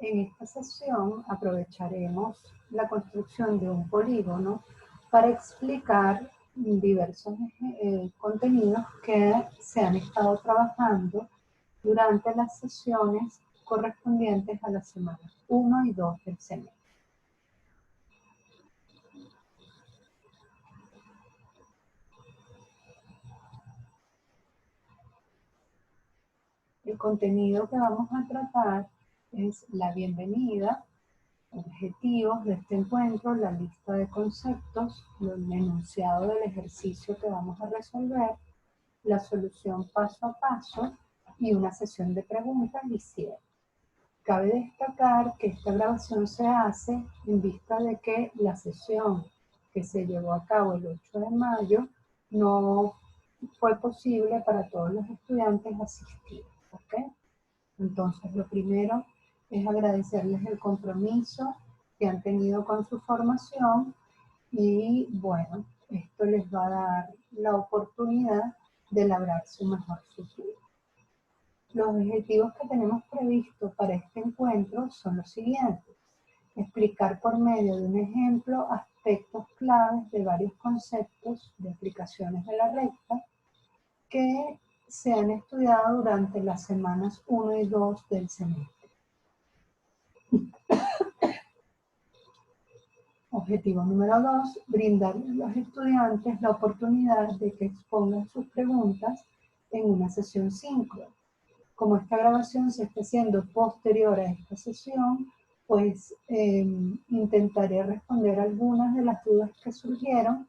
En esta sesión aprovecharemos la construcción de un polígono para explicar diversos contenidos que se han estado trabajando durante las sesiones correspondientes a las semanas 1 y 2 del semestre. El contenido que vamos a tratar es la bienvenida, objetivos de este encuentro, la lista de conceptos, el enunciado del ejercicio que vamos a resolver, la solución paso a paso y una sesión de preguntas y cierre. Cabe destacar que esta grabación se hace en vista de que la sesión que se llevó a cabo el 8 de mayo no fue posible para todos los estudiantes asistir. ¿Okay? Entonces, lo primero es agradecerles el compromiso que han tenido con su formación y, bueno, esto les va a dar la oportunidad de labrar su mejor futuro. Los objetivos que tenemos previstos para este encuentro son los siguientes. Explicar por medio de un ejemplo aspectos claves de varios conceptos de aplicaciones de la recta que se han estudiado durante las semanas 1 y 2 del semestre. Objetivo número 2, brindarle a los estudiantes la oportunidad de que expongan sus preguntas en una sesión síncrona. Como esta grabación se está haciendo posterior a esta sesión, pues intentaré responder algunas de las dudas que surgieron,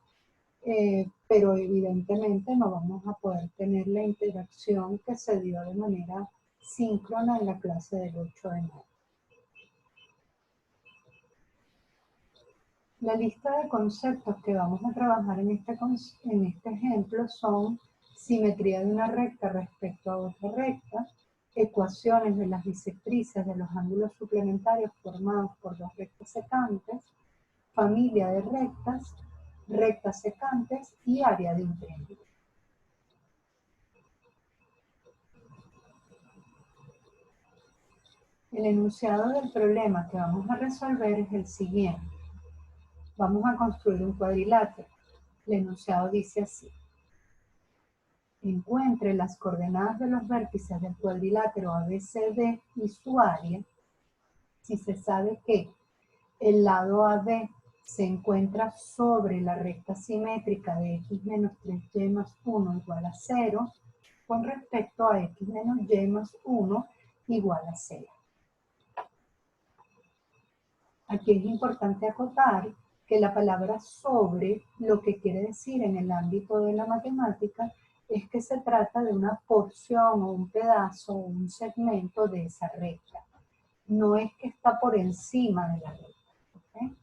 pero evidentemente no vamos a poder tener la interacción que se dio de manera síncrona en la clase del 8 de mayo. La lista de conceptos que vamos a trabajar en este ejemplo son simetría de una recta respecto a otra recta, ecuaciones de las bisectrices de los ángulos suplementarios formados por dos rectas secantes, familia de rectas, rectas secantes y área de un triángulo. El enunciado del problema que vamos a resolver es el siguiente. Vamos a construir un cuadrilátero. El enunciado dice así. Encuentre las coordenadas de los vértices del cuadrilátero ABCD y su área. Si se sabe que el lado AB se encuentra sobre la recta simétrica de x menos 3y más 1 igual a 0, con respecto a x menos y más 1 igual a 0. Aquí es importante acotar que la palabra sobre lo que quiere decir en el ámbito de la matemática es que se trata de una porción o un pedazo o un segmento de esa recta. No es que está por encima de la recta. ¿Okay?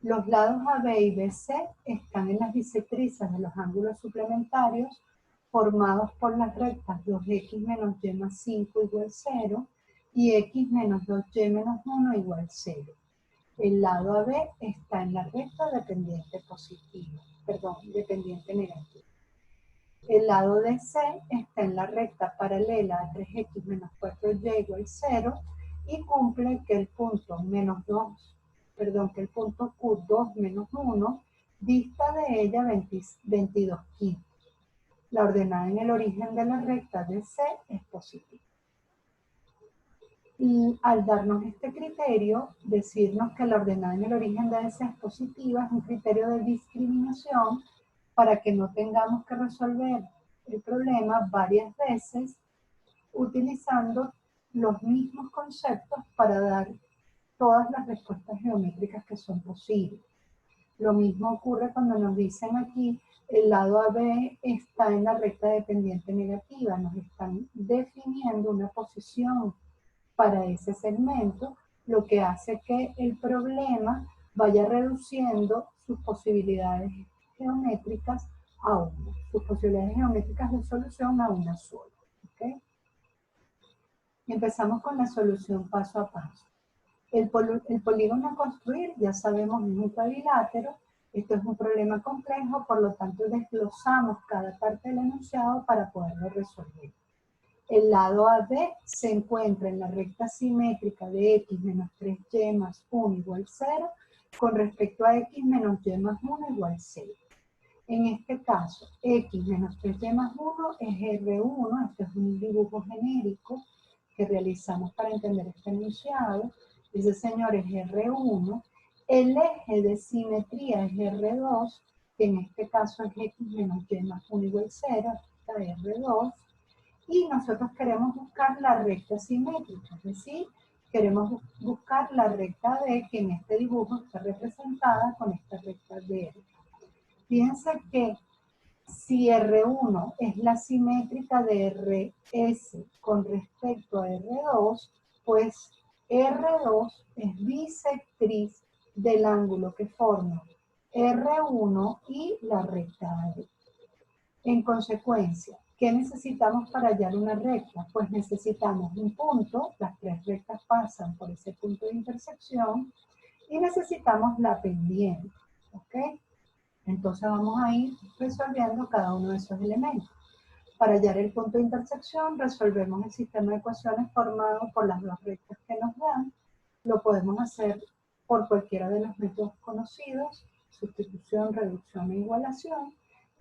Los lados AB y BC están en las bisectrices de los ángulos suplementarios formados por las rectas 2x menos y más 5 igual 0 y x menos 2y menos 1 igual 0. El lado AB está en la recta dependiente negativa. El lado DC está en la recta paralela a 3x menos 4y igual 0 y cumple que el punto Q 2 menos 1 dista de ella 22 quintos. La ordenada en el origen de la recta DC es positiva. Y al darnos este criterio, decirnos que la ordenada en el origen de DC es positiva es un criterio de discriminación para que no tengamos que resolver el problema varias veces utilizando los mismos conceptos para dar todas las respuestas geométricas que son posibles. Lo mismo ocurre cuando nos dicen aquí el lado AB está en la recta dependiente negativa, nos están definiendo una posición para ese segmento, lo que hace que el problema vaya reduciendo sus posibilidades geométricas a una, sus posibilidades geométricas de solución a una sola. ¿Okay? Empezamos con la solución paso a paso. El polígono a construir, ya sabemos, es un cuadrilátero. Esto es un problema complejo, por lo tanto desglosamos cada parte del enunciado para poderlo resolver. El lado AB se encuentra en la recta simétrica de x menos 3y más 1 igual 0 con respecto a x menos y más 1 igual 0. En este caso, x menos 3y más 1 es R1, este es un dibujo genérico que realizamos para entender este enunciado. Ese señor es R1, el eje de simetría es R2, que en este caso es x menos y más 1 igual 0, está R2, y nosotros queremos buscar la recta simétrica, es decir, queremos buscar la recta D, que en este dibujo está representada con esta recta D. Fíjense que si R1 es la simétrica de RS con respecto a R2, pues R2 es bisectriz del ángulo que forma R1 y la recta D. En consecuencia, ¿qué necesitamos para hallar una recta? Pues necesitamos un punto, las tres rectas pasan por ese punto de intersección, y necesitamos la pendiente, ¿ok? Entonces vamos a ir resolviendo cada uno de esos elementos. Para hallar el punto de intersección, resolvemos el sistema de ecuaciones formado por las dos rectas que nos dan. Lo podemos hacer por cualquiera de los métodos conocidos, sustitución, reducción e igualación.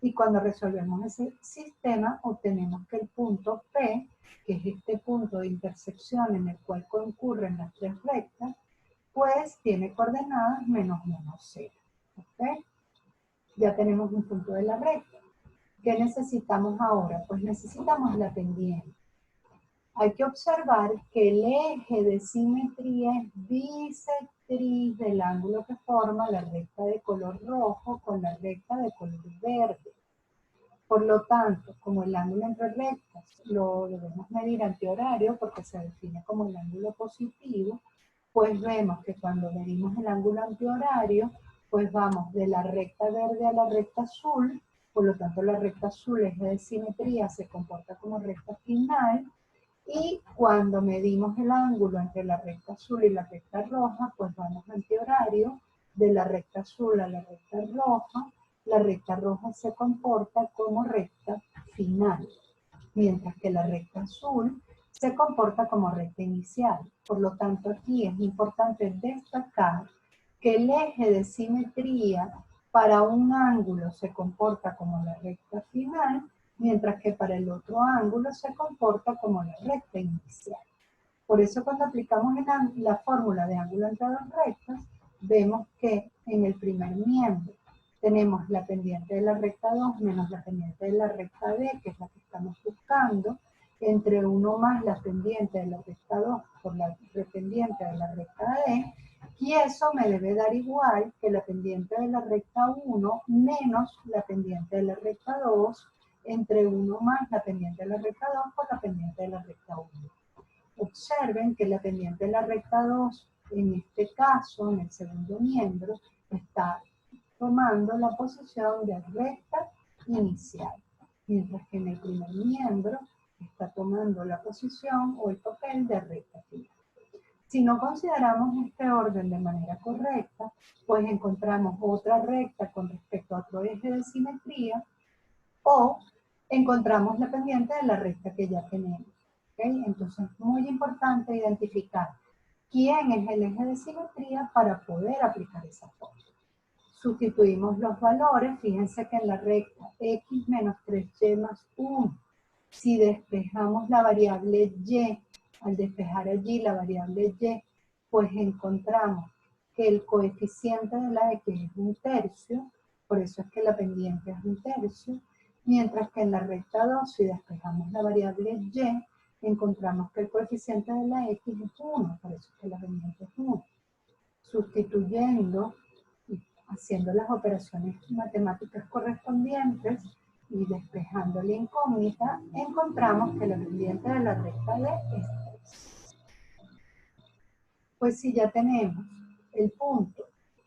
Y cuando resolvemos ese sistema, obtenemos que el punto P, que es este punto de intersección en el cual concurren las tres rectas, pues tiene coordenadas menos 1, 0. ¿Ok? Ya tenemos un punto de la recta. ¿Qué necesitamos ahora? Pues necesitamos la pendiente. Hay que observar que el eje de simetría es bisectriz del ángulo que forma la recta de color rojo con la recta de color verde. Por lo tanto, como el ángulo entre rectas lo debemos medir antihorario porque se define como el ángulo positivo, pues vemos que cuando medimos el ángulo antihorario, pues vamos de la recta verde a la recta azul, por lo tanto la recta azul, eje de simetría, se comporta como recta final, y cuando medimos el ángulo entre la recta azul y la recta roja, pues vamos antihorario, de la recta azul a la recta roja. La recta roja se comporta como recta final, mientras que la recta azul se comporta como recta inicial. Por lo tanto, aquí es importante destacar que el eje de simetría para un ángulo se comporta como la recta final, mientras que para el otro ángulo se comporta como la recta inicial. Por eso cuando aplicamos la fórmula de ángulo entre dos rectas, vemos que en el primer miembro tenemos la pendiente de la recta 2 menos la pendiente de la recta D, que es la que estamos buscando, entre 1 más la pendiente de la recta 2 por la pendiente de la recta D, y eso me debe dar igual que la pendiente de la recta 1 menos la pendiente de la recta 2, entre 1 más la pendiente de la recta 2 por la pendiente de la recta 1. Observen que la pendiente de la recta 2, en este caso, en el segundo miembro, está tomando la posición de recta inicial, mientras que en el primer miembro está tomando la posición o el papel de recta final. Si no consideramos este orden de manera correcta, pues encontramos otra recta con respecto a otro eje de simetría, o encontramos la pendiente de la recta que ya tenemos. ¿Okay? Entonces es muy importante identificar quién es el eje de simetría para poder aplicar esa fórmula. Sustituimos los valores, fíjense que en la recta x menos 3y más 1, si despejamos la variable y, al despejar allí la variable y, pues encontramos que el coeficiente de la x es 1/3, por eso es que la pendiente es 1/3, mientras que en la recta 2, si despejamos la variable y, encontramos que el coeficiente de la x es 1, por eso es que la pendiente es 1. Sustituyendo y haciendo las operaciones matemáticas correspondientes y despejando la incógnita, encontramos que la pendiente de la recta D es 3. Pues si ya tenemos el punto,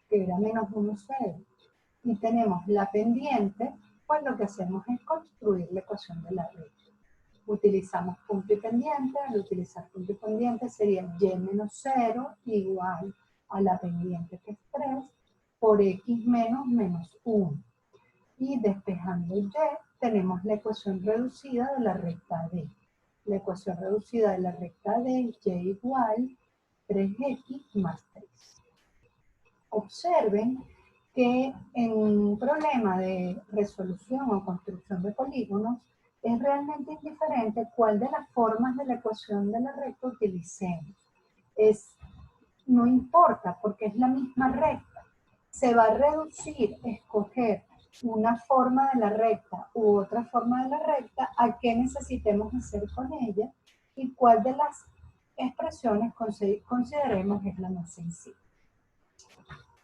que era menos 1, 0, y tenemos la pendiente, pues lo que hacemos es construir la ecuación de la recta. Utilizamos punto y pendiente. Al utilizar punto y pendiente sería y menos 0 igual a la pendiente, que es 3, por x menos 1. Y despejando y tenemos la ecuación reducida de la recta D. la ecuación reducida de la recta de y igual 3x más 3. Observen que en un problema de resolución o construcción de polígonos es realmente indiferente cuál de las formas de la ecuación de la recta utilicemos. No importa porque es la misma recta. Se va a reducir escoger una forma de la recta u otra forma de la recta a qué necesitemos hacer con ella y cuál de las expresiones consideremos es la más sencilla.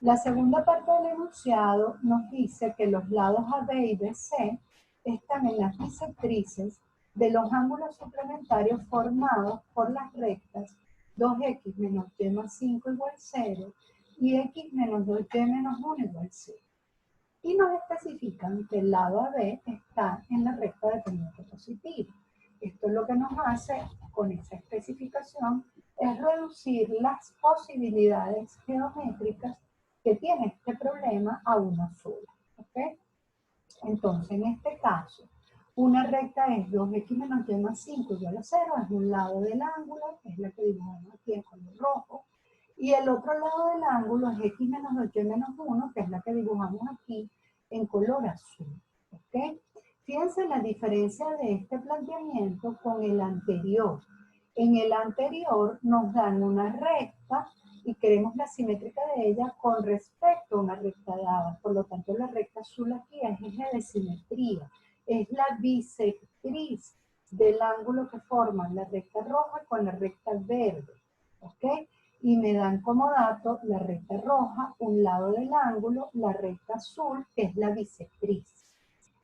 La segunda parte del enunciado nos dice que los lados AB y BC están en las bisectrices de los ángulos suplementarios formados por las rectas 2x menos y más 5 igual 0 y x menos 2y menos 1 igual 0. Y nos especifican que el lado AB está en la recta de pendiente positiva. Esto lo que nos hace con esa especificación es reducir las posibilidades geométricas que tiene este problema a una sola. ¿Okay? Entonces, en este caso, una recta es 2x menos y más 5 igual a 0, es un lado del ángulo, es la que dibujamos aquí en color rojo, y el otro lado del ángulo es x menos 2y menos 1, que es la que dibujamos aquí en color azul. ¿Okay? Fíjense la diferencia de este planteamiento con el anterior. En el anterior nos dan una recta y queremos la simétrica de ella con respecto a una recta dada. Por lo tanto, la recta azul aquí es eje de simetría. Es la bisectriz del ángulo que forman la recta roja con la recta verde. ¿Ok? Y me dan como dato la recta roja, un lado del ángulo, la recta azul, que es la bisectriz.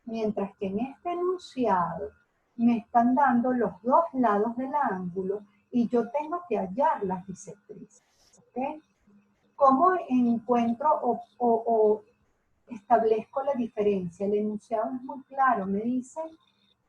Mientras que en este enunciado me están dando los dos lados del ángulo y yo tengo que hallar las bisectrices. ¿Okay? ¿Cómo encuentro o establezco la diferencia? El enunciado es muy claro, me dice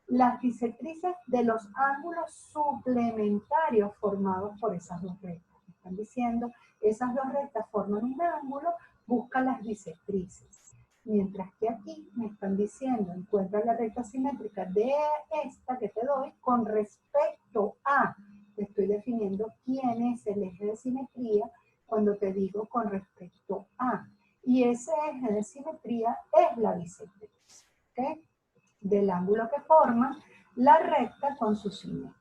las bisectrices de los ángulos suplementarios formados por esas dos rectas. Me están diciendo, esas dos rectas forman un ángulo, busca las bisectrices. Mientras que aquí me están diciendo, encuentra la recta simétrica de esta que te doy con respecto a, te estoy definiendo quién es el eje de simetría cuando te digo con respecto a. Y ese eje de simetría es la bisectriz, ¿ok? Del ángulo que forma la recta con su simetría.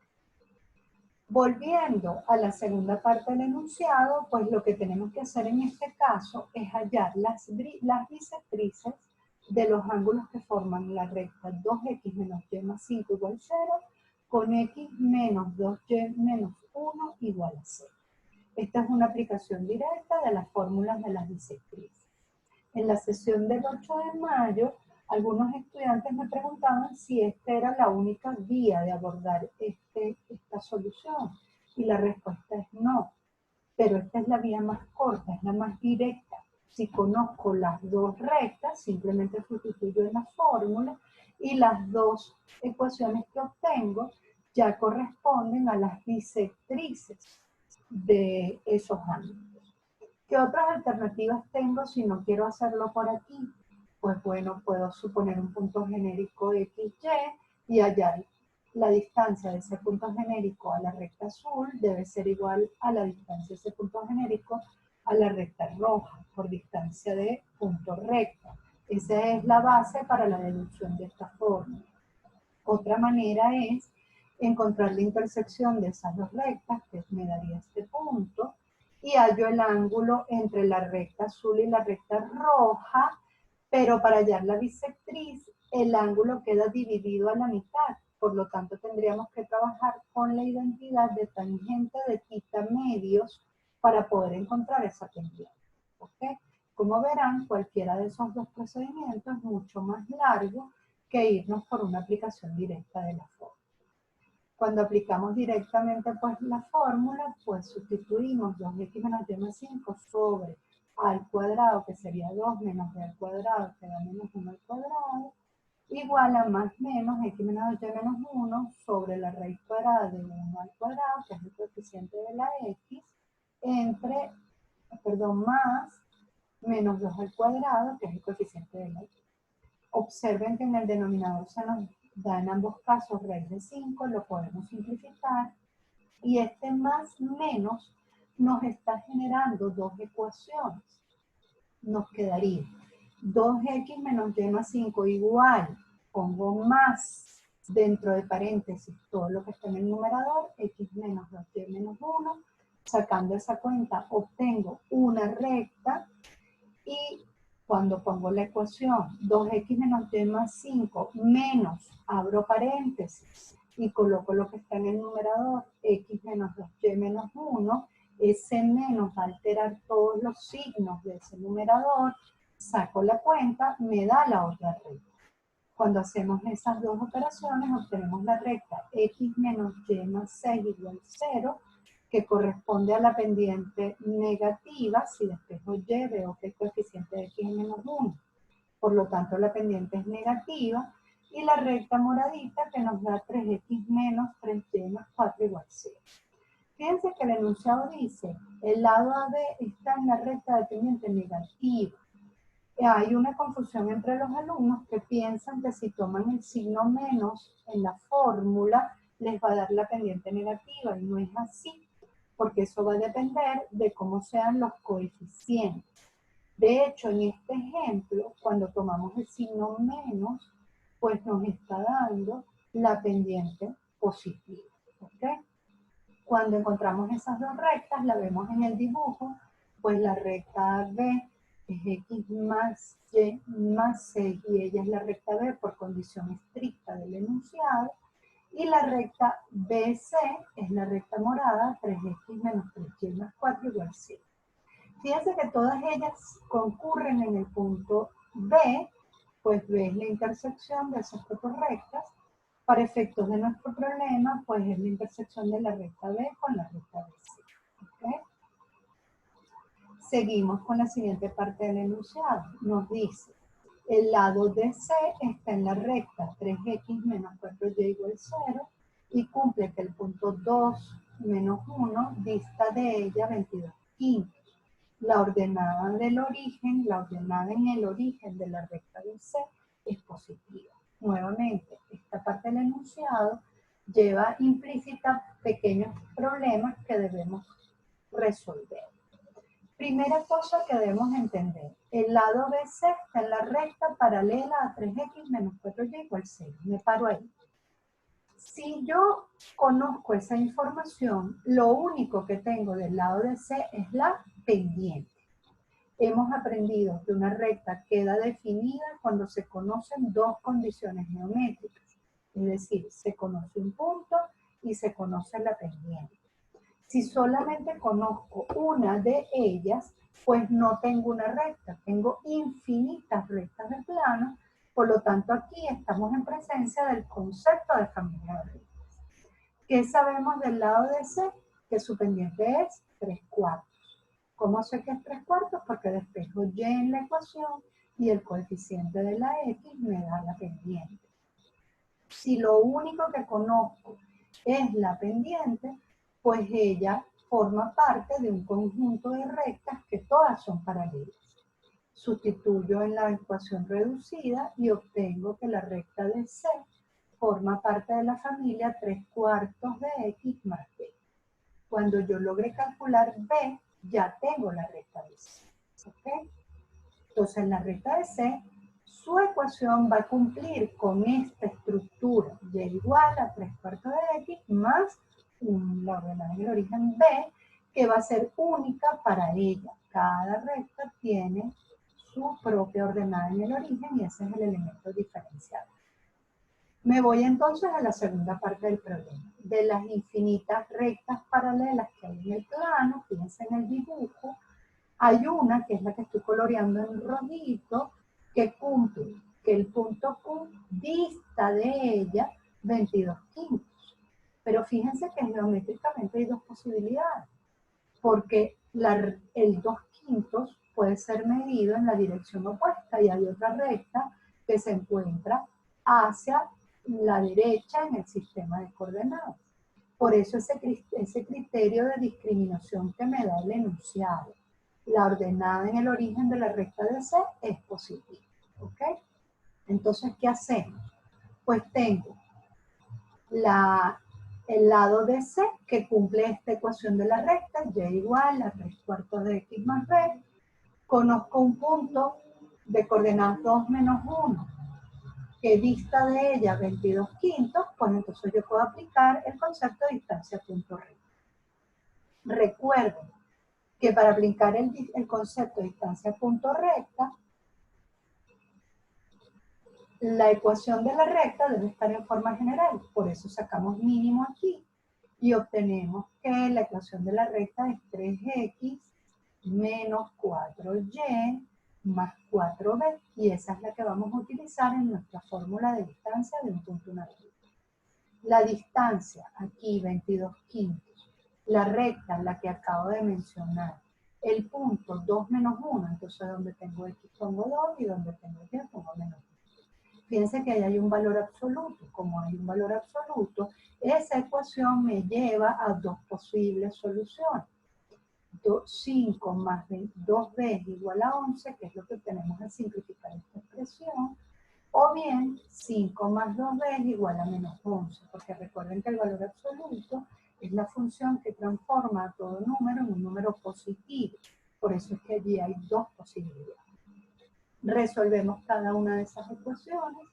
Volviendo a la segunda parte del enunciado, pues lo que tenemos que hacer en este caso es hallar las bisectrices de los ángulos que forman la recta 2x menos y más 5 igual 0 con x menos 2y menos 1 igual a 0. Esta es una aplicación directa de las fórmulas de las bisectrices. En la sesión del 8 de mayo, algunos estudiantes me preguntaban si esta era la única vía de abordar esta solución. Y la respuesta es no. Pero esta es la vía más corta, es la más directa. Si conozco las dos rectas, simplemente sustituyo en la fórmula y las dos ecuaciones que obtengo ya corresponden a las bisectrices de esos ángulos. ¿Qué otras alternativas tengo si no quiero hacerlo por aquí? Pues bueno, puedo suponer un punto genérico XY y hallar la distancia de ese punto genérico a la recta azul debe ser igual a la distancia de ese punto genérico a la recta roja por distancia de punto recto. Esa es la base para la deducción de esta fórmula. Otra manera es encontrar la intersección de esas dos rectas, que me daría este punto, y hallo el ángulo entre la recta azul y la recta roja, pero para hallar la bisectriz, el ángulo queda dividido a la mitad. Por lo tanto, tendríamos que trabajar con la identidad de tangente de θ medios para poder encontrar esa pendiente. ¿Okay? Como verán, cualquiera de esos dos procedimientos es mucho más largo que irnos por una aplicación directa de la fórmula. Cuando aplicamos directamente pues la fórmula, pues sustituimos 2x menos y más 5 sobre a al cuadrado, que sería 2 menos b al cuadrado, que da menos 1 al cuadrado, igual a más menos x menos y menos 1 sobre la raíz cuadrada de 1 al cuadrado, que es el coeficiente de la x, entre, más menos 2 al cuadrado, que es el coeficiente de la y. Observen que en el denominador se nos da en ambos casos raíz de 5, lo podemos simplificar. Y este más menos nos está generando dos ecuaciones. Nos quedaría 2x menos y más 5 igual, pongo más dentro de paréntesis todo lo que está en el numerador, x menos 2y menos 1, sacando esa cuenta obtengo una recta y cuando pongo la ecuación 2x menos y más 5 menos, abro paréntesis y coloco lo que está en el numerador, x menos 2y menos 1, ese menos va a alterar todos los signos de ese numerador, saco la cuenta, me da la otra recta. Cuando hacemos esas dos operaciones obtenemos la recta x menos y más 6 igual 0, que corresponde a la pendiente negativa, si despejo y veo que el coeficiente de x es menos 1. Por lo tanto, la pendiente es negativa, y la recta moradita que nos da 3x menos 3y más 4 igual 0. Fíjense que el enunciado dice, el lado AB está en la recta de pendiente negativa. Hay una confusión entre los alumnos que piensan que si toman el signo menos en la fórmula, les va a dar la pendiente negativa, y no es así, porque eso va a depender de cómo sean los coeficientes. De hecho, en este ejemplo, cuando tomamos el signo menos, pues nos está dando la pendiente positiva, ¿ok? Cuando encontramos esas dos rectas, la vemos en el dibujo, pues la recta B es x más y más 6, y ella es la recta B por condición estricta del enunciado, y la recta BC es la recta morada, 3x menos 3y más 4 igual 0. Fíjense que todas ellas concurren en el punto B, pues B es la intersección de esas dos rectas. Para efectos de nuestro problema, pues es la intersección de la recta B con la recta BC. ¿Okay? Seguimos con la siguiente parte del enunciado. Nos dice, el lado de C está en la recta 3x menos 4y igual 0 y cumple que el punto 2 menos 1 dista de ella 22 quintos. La ordenada del origen, la ordenada en el origen de la recta de C es positiva. Nuevamente, esta parte del enunciado lleva implícita pequeños problemas que debemos resolver. Primera cosa que debemos entender, el lado BC está en la recta paralela a 3x menos 4y igual 0. Me paro ahí. Si yo conozco esa información, lo único que tengo del lado de C es la pendiente. Hemos aprendido que una recta queda definida cuando se conocen dos condiciones geométricas. Es decir, se conoce un punto y se conoce la pendiente. Si solamente conozco una de ellas, pues no tengo una recta, tengo infinitas rectas de plano, por lo tanto aquí estamos en presencia del concepto de familia de rectas. ¿Qué sabemos del lado de C? Que su pendiente es 3/4. ¿Cómo sé que es 3/4? Porque despejo y en la ecuación y el coeficiente de la x me da la pendiente. Si lo único que conozco es la pendiente, pues ella forma parte de un conjunto de rectas que todas son paralelas. Sustituyo en la ecuación reducida y obtengo que la recta de C forma parte de la familia 3/4 de x más b. Cuando yo logre calcular b, ya tengo la recta de C. ¿Okay? Entonces, en la recta de C, su ecuación va a cumplir con esta estructura, y igual a 3/4 de x más la ordenada en el origen b, que va a ser única para ella. Cada recta tiene su propia ordenada en el origen y ese es el elemento diferencial. Me voy entonces a la segunda parte del problema. De las infinitas rectas paralelas que hay en el plano, fíjense en el dibujo, hay una, que es la que estoy coloreando en rojito, que cumple que el punto Q dista de ella 22 quintos. Pero fíjense que geométricamente hay dos posibilidades, porque el 2 quintos puede ser medido en la dirección opuesta y hay otra recta que se encuentra hacia la derecha en el sistema de coordenadas. Por eso ese criterio de discriminación que me da el enunciado, la ordenada en el origen de la recta de C es positiva. ¿Ok? Entonces, ¿qué hacemos? Pues tengo el lado de C que cumple esta ecuación de la recta, y igual a 3/4 de x más b. Conozco un punto de coordenadas 2 menos 1 que dista de ella 22/5, pues entonces yo puedo aplicar el concepto de distancia punto recta. Recuerden que para aplicar el concepto de distancia punto recta, la ecuación de la recta debe estar en forma general, por eso sacamos mínimo aquí y obtenemos que la ecuación de la recta es 3x menos 4y más 4b, y esa es la que vamos a utilizar en nuestra fórmula de distancia de un punto a una recta. La distancia, aquí 22/5, la recta, la que acabo de mencionar, el punto 2 menos 1, entonces donde tengo x pongo 2 y donde tengo y pongo menos 1. Fíjense que ahí hay un valor absoluto. Como hay un valor absoluto, esa ecuación me lleva a dos posibles soluciones. 5 más 2b igual a 11, que es lo que obtenemos al simplificar esta expresión, o bien 5 más 2b igual a menos 11, porque recuerden que el valor absoluto es la función que transforma a todo número en un número positivo. Por eso es que allí hay dos posibilidades. Resolvemos cada una de esas ecuaciones.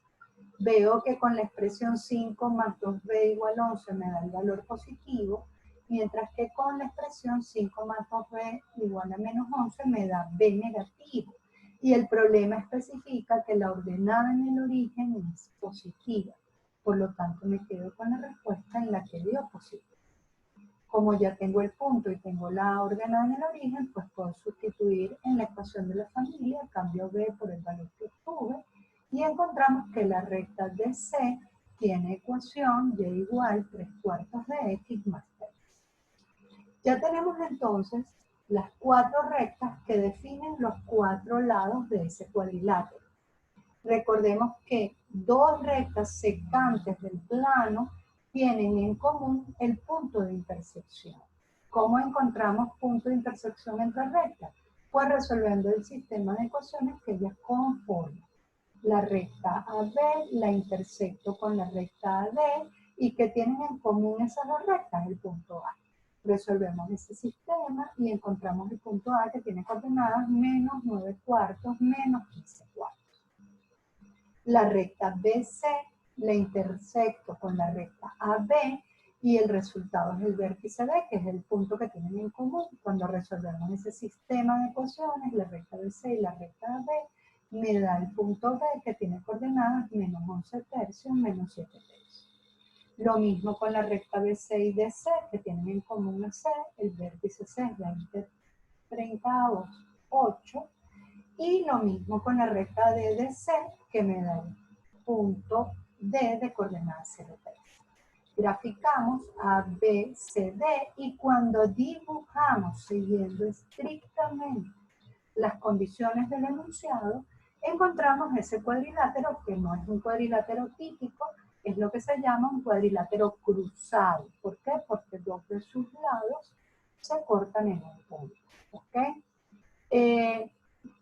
Veo que con la expresión 5 más 2b igual a 11 me da el valor positivo, mientras que con la expresión 5 más 2b igual a menos 11 me da b negativo. Y el problema especifica que la ordenada en el origen es positiva. Por lo tanto, me quedo con la respuesta en la que dio positivo. Como ya tengo el punto y tengo la ordenada en el origen, pues puedo sustituir en la ecuación de la familia, cambio b por el valor que obtuve, y encontramos que la recta de C tiene ecuación y igual 3/4 de x más 3. Ya tenemos entonces las cuatro rectas que definen los cuatro lados de ese cuadrilátero. Recordemos que dos rectas secantes del plano tienen en común el punto de intersección. ¿Cómo encontramos punto de intersección entre rectas? Pues resolviendo el sistema de ecuaciones que ellas conforman. La recta AB la intersecto con la recta AD, y que tienen en común esas dos rectas, el punto A. Resolvemos ese sistema y encontramos el punto A, que tiene coordenadas menos 9/4 menos 15/4. La recta BC la intersecto con la recta AB y el resultado es el vértice B, que es el punto que tienen en común. Cuando resolvemos ese sistema de ecuaciones, la recta BC y la recta AB, me da el punto B, que tiene coordenadas menos 11 tercios menos 7 tercios. Lo mismo con la recta BC y DC, que tienen en común a C, el vértice C es 20/30, 8. Y lo mismo con la recta D de C, que me da el punto D de coordenadas 0, 3. Graficamos A, B, C, D, y cuando dibujamos siguiendo estrictamente las condiciones del enunciado, encontramos ese cuadrilátero, que no es un cuadrilátero típico, es lo que se llama un cuadrilátero cruzado. ¿Por qué? Porque dos de sus lados se cortan en un punto. ¿Ok?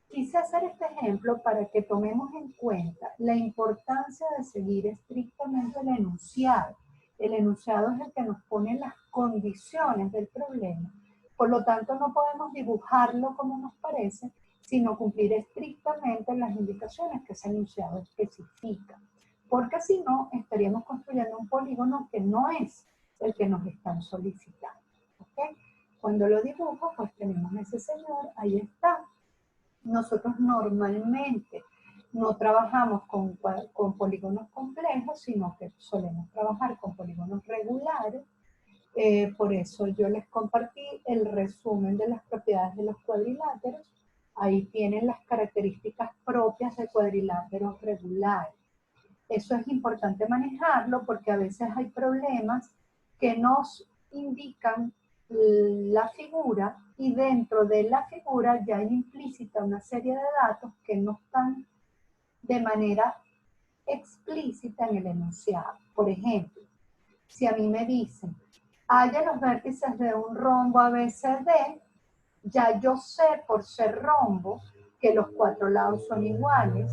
Quise hacer este ejemplo para que tomemos en cuenta la importancia de seguir estrictamente el enunciado. El enunciado es el que nos pone las condiciones del problema. Por lo tanto, no podemos dibujarlo como nos parece, sino cumplir estrictamente las indicaciones que ese enunciado especifica. Porque si no, estaríamos construyendo un polígono que no es el que nos están solicitando. ¿Okay? Cuando lo dibujo, pues tenemos ese señor, ahí está. Nosotros normalmente no trabajamos con polígonos complejos, sino que solemos trabajar con polígonos regulares. Por eso yo les compartí el resumen de las propiedades de los cuadriláteros. Ahí tienen las características propias de cuadriláteros regulares. Eso es importante manejarlo porque a veces hay problemas que nos indican la figura, y dentro de la figura ya hay implícita una serie de datos que no están de manera explícita en el enunciado. Por ejemplo, si a mí me dicen, halla los vértices de un rombo ABCD, ya yo sé por ser rombo que los cuatro lados son iguales,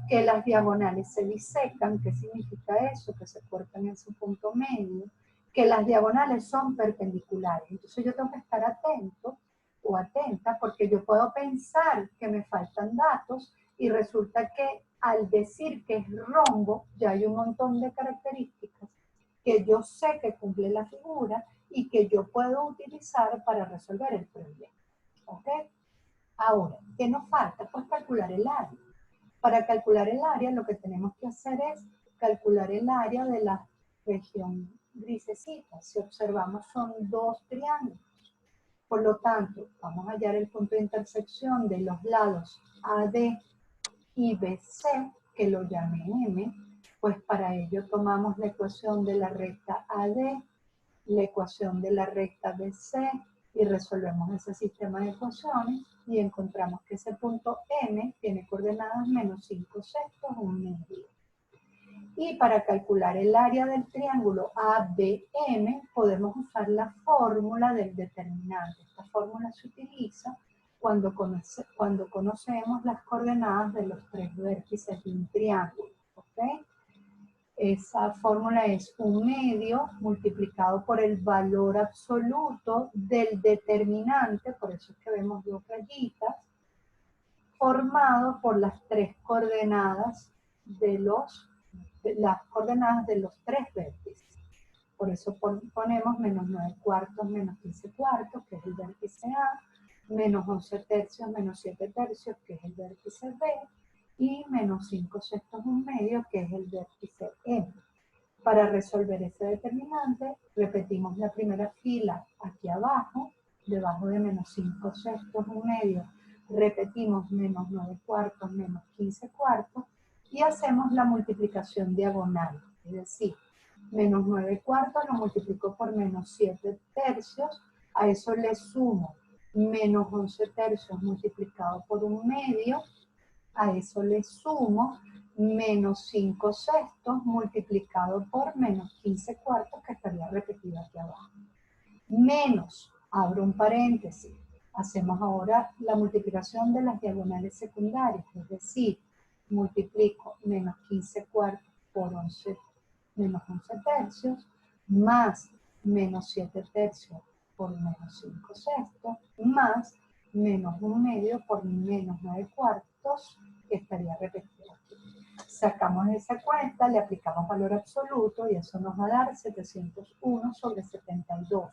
que las diagonales se bisecan. ¿Qué significa eso? Que se cortan en su punto medio, que las diagonales son perpendiculares. Entonces yo tengo que estar atento o atenta porque yo puedo pensar que me faltan datos y resulta que al decir que es rombo ya hay un montón de características que yo sé que cumple la figura y que yo puedo utilizar para resolver el problema. ¿Ok? Ahora, ¿qué nos falta? Pues calcular el área. Para calcular el área lo que tenemos que hacer es calcular el área de la región grisecita. Si observamos son dos triángulos. Por lo tanto, vamos a hallar el punto de intersección de los lados AD y BC, que lo llamé M, pues para ello tomamos la ecuación de la recta AD, la ecuación de la recta BC y resolvemos ese sistema de ecuaciones y encontramos que ese punto M tiene coordenadas menos 5 sextos, 1 medio. Y para calcular el área del triángulo ABM podemos usar la fórmula del determinante. Esta fórmula se utiliza cuando conocemos las coordenadas de los tres vértices de un triángulo. ¿Okay? Esa fórmula es 1 medio multiplicado por el valor absoluto del determinante, por eso es que vemos dos rayitas, formado por las tres coordenadas las coordenadas de los tres vértices. Por eso ponemos menos 9 cuartos, menos 15 cuartos, que es el vértice A, menos 11 tercios, menos 7 tercios, que es el vértice B, y menos 5 sextos, 1 medio, que es el vértice M. Para resolver ese determinante, repetimos la primera fila aquí abajo, debajo de menos 5 sextos, 1 medio, repetimos menos 9 cuartos, menos 15 cuartos, y hacemos la multiplicación diagonal, es decir, menos 9 cuartos lo multiplico por menos 7 tercios, a eso le sumo menos 11 tercios multiplicado por 1 medio, a eso le sumo menos 5 sextos multiplicado por menos 15 cuartos, que estaría repetido aquí abajo. Menos, abro un paréntesis, hacemos ahora la multiplicación de las diagonales secundarias, es decir, multiplico menos 15 cuartos por 11, menos 11 tercios, más menos 7 tercios por menos 5 sextos, más menos 1 medio por menos 9 cuartos, que estaría repetido aquí. Sacamos esa cuenta, le aplicamos valor absoluto y eso nos va a dar 701 sobre 72.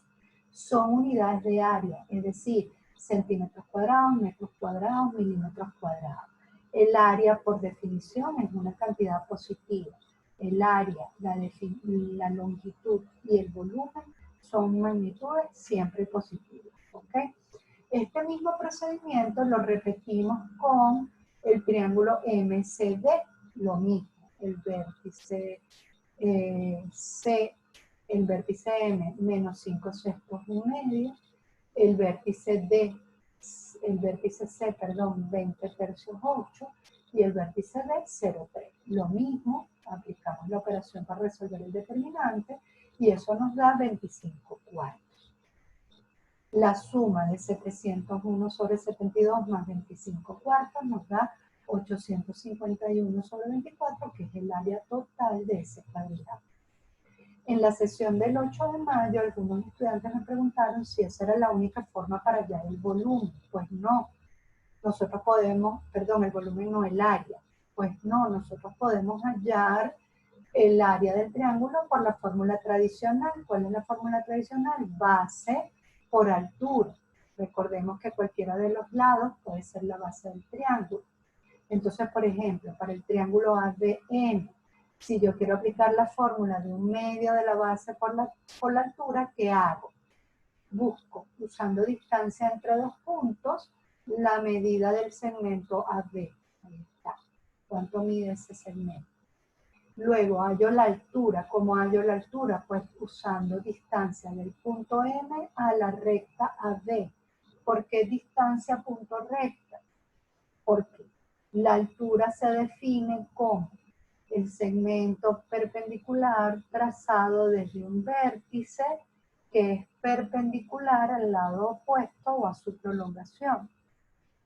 Son unidades de área, es decir, centímetros cuadrados, metros cuadrados, milímetros cuadrados. El área, por definición, es una cantidad positiva. El área, la longitud y el volumen son magnitudes siempre positivas. ¿Okay? Este mismo procedimiento lo repetimos con el triángulo MCD, lo mismo. El vértice el vértice M menos 5 sextos 1 medio, el vértice C, perdón, 20 tercios 8 y el vértice D 0,3. Lo mismo, aplicamos la operación para resolver el determinante y eso nos da 25 cuartos. La suma de 701 sobre 72 más 25 cuartos nos da 851 sobre 24, que es el área total de ese cuadrado. En la sesión del 8 de mayo, algunos estudiantes me preguntaron si esa era la única forma para hallar el volumen. Pues no. Nosotros podemos, perdón, el volumen no, el área. Pues no, nosotros podemos hallar el área del triángulo por la fórmula tradicional. ¿Cuál es la fórmula tradicional? Base por altura. Recordemos que cualquiera de los lados puede ser la base del triángulo. Entonces, por ejemplo, para el triángulo ABM, si yo quiero aplicar la fórmula de 1 medio de la base por la altura, ¿qué hago? Busco, usando distancia entre dos puntos, la medida del segmento AB. Ahí está. ¿Cuánto mide ese segmento? Luego hallo la altura. ¿Cómo hallo la altura? Pues usando distancia del punto M a la recta AB. ¿Por qué distancia punto recta? Porque la altura se define como el segmento perpendicular trazado desde un vértice que es perpendicular al lado opuesto o a su prolongación.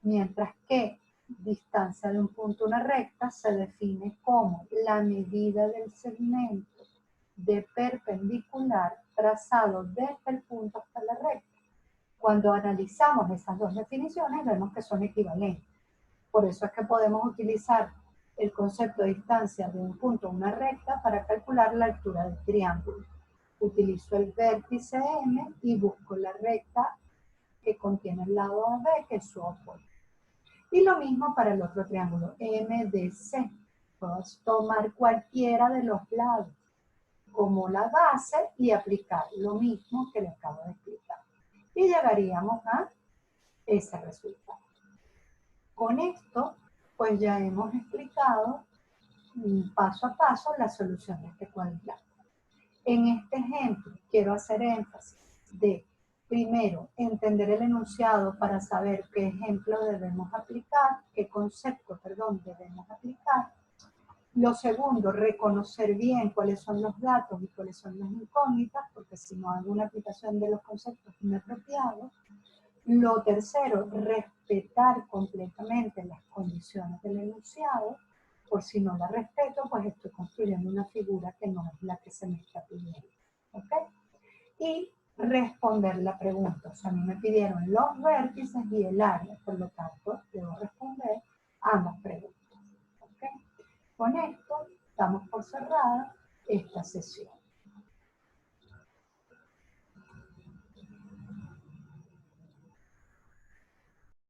Mientras que distancia de un punto a una recta se define como la medida del segmento de perpendicular trazado desde el punto hasta la recta. Cuando analizamos esas dos definiciones vemos que son equivalentes. Por eso es que podemos utilizar el concepto de distancia de un punto a una recta para calcular la altura del triángulo. Utilizo el vértice M y busco la recta que contiene el lado AB, que es su opuesto. Y lo mismo para el otro triángulo, MDC. Puedo tomar cualquiera de los lados como la base y aplicar lo mismo que les acabo de explicar. Y llegaríamos a ese resultado. Con esto, pues ya hemos explicado paso a paso la solución de este cuadrilátero. En este ejemplo, quiero hacer énfasis de, primero, entender el enunciado para saber qué ejemplo debemos aplicar, qué concepto, perdón, debemos aplicar. Lo segundo, reconocer bien cuáles son los datos y cuáles son las incógnitas, porque si no hago una aplicación de los conceptos inapropiados. Lo tercero, respetar completamente las condiciones del enunciado, por si no la respeto, pues estoy construyendo una figura que no es la que se me está pidiendo. ¿Ok? Y responder la pregunta. O sea, a mí me pidieron los vértices y el área, por lo tanto, debo responder ambas preguntas. ¿Ok? Con esto, damos por cerrada esta sesión.